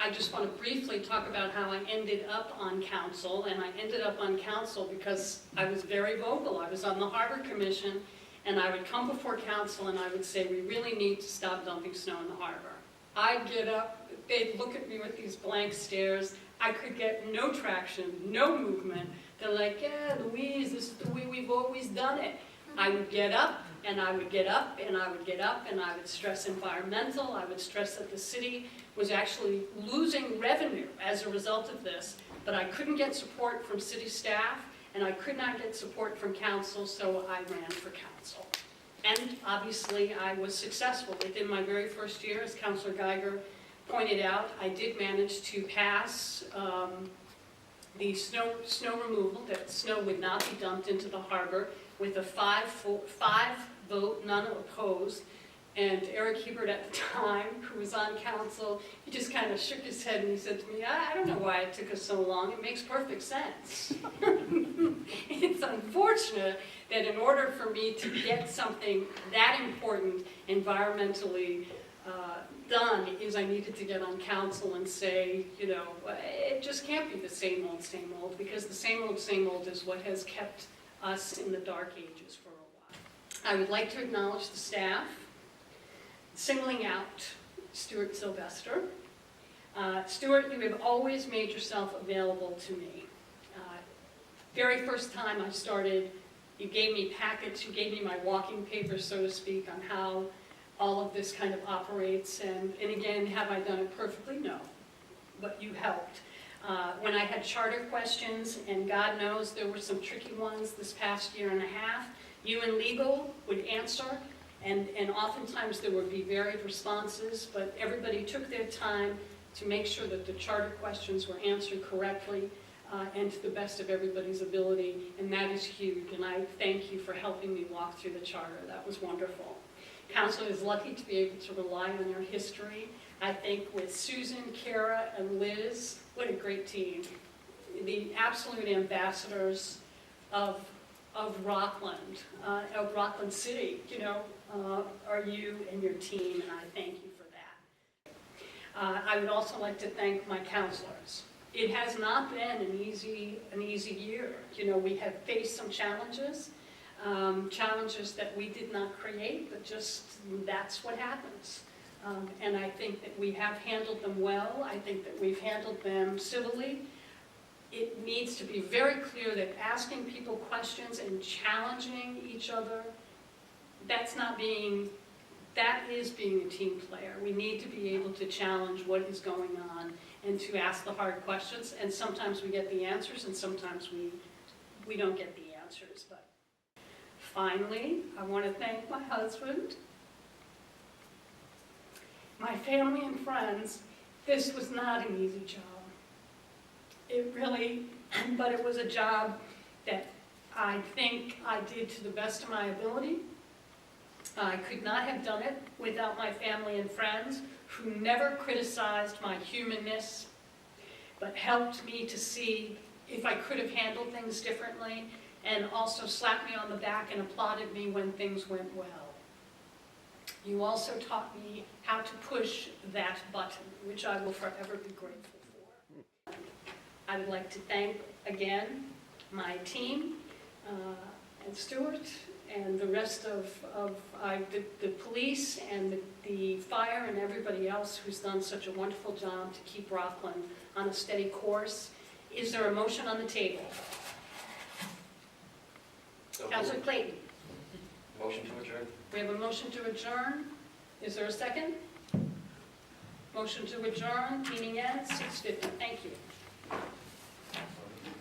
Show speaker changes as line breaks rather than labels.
I just want to briefly talk about how I ended up on council, and I ended up on council because I was very vocal. I was on the Harbor Commission, and I would come before council and I would say, we really need to stop dumping snow in the harbor. I'd get up, they'd look at me with these blank stares. I could get no traction, no movement. They're like, yeah, Louise, this is the way we've always done it. I would get up, and I would get up, and I would get up, and I would stress environmental. I would stress that the city was actually losing revenue as a result of this, but I couldn't get support from city staff, and I could not get support from council, so I ran for council. And obviously, I was successful. Within my very first year, as Councilor Geiger pointed out, I did manage to pass the snow removal, that snow would not be dumped into the harbor, with a five vote, none opposed. And Eric Hebert at the time, who was on council, he just kind of shook his head and he said to me, I don't know why it took us so long. It makes perfect sense. It's unfortunate that in order for me to get something that important environmentally done, is I needed to get on council and say, you know, it just can't be the same old, because the same old is what has kept us in the dark ages for a while. I would like to acknowledge the staff, singling out Stuart Sylvester. Stuart, you have always made yourself available to me. Very first time I started, you gave me packets, you gave me my walking papers, so to speak, on how all of this kind of operates. And again, have I done it perfectly? No, but you helped. When I had charter questions, and God knows there were some tricky ones this past year and a half, you and legal would answer, and oftentimes there would be varied responses, but everybody took their time to make sure that the charter questions were answered correctly and to the best of everybody's ability, and that is huge, and I thank you for helping me walk through the charter. That was wonderful. Council is lucky to be able to rely on your history. I think with Susan, Kara, and Liz, what a great team. The absolute ambassadors of Rockland, of Rockland City, you know, are you and your team, and I thank you for that. I would also like to thank my counselors. It has not been an easy year. You know, we have faced some challenges, challenges that we did not create, but just that's what happens. And I think that we have handled them well. I think that we've handled them civilly. It needs to be very clear that asking people questions and challenging each other, that is being a team player. We need to be able to challenge what is going on and to ask the hard questions. And sometimes we get the answers, and sometimes we don't get the answers. But finally, I want to thank my husband, my family and friends. This was not an easy job. It really, but it was a job that I think I did to the best of my ability. I could not have done it without my family and friends, who never criticized my humanness, but helped me to see if I could have handled things differently, and also slapped me on the back and applauded me when things went well. You also taught me how to push that button, which I will forever be grateful for. I would like to thank again my team and Stuart and the rest of the police and the fire and everybody else who's done such a wonderful job to keep Rockland on a steady course. Is there a motion on the table? Councilor Clayton.
Motion to adjourn.
We have a motion to adjourn. Is there a second? Motion to adjourn. Meeting ends 6:50. Thank you.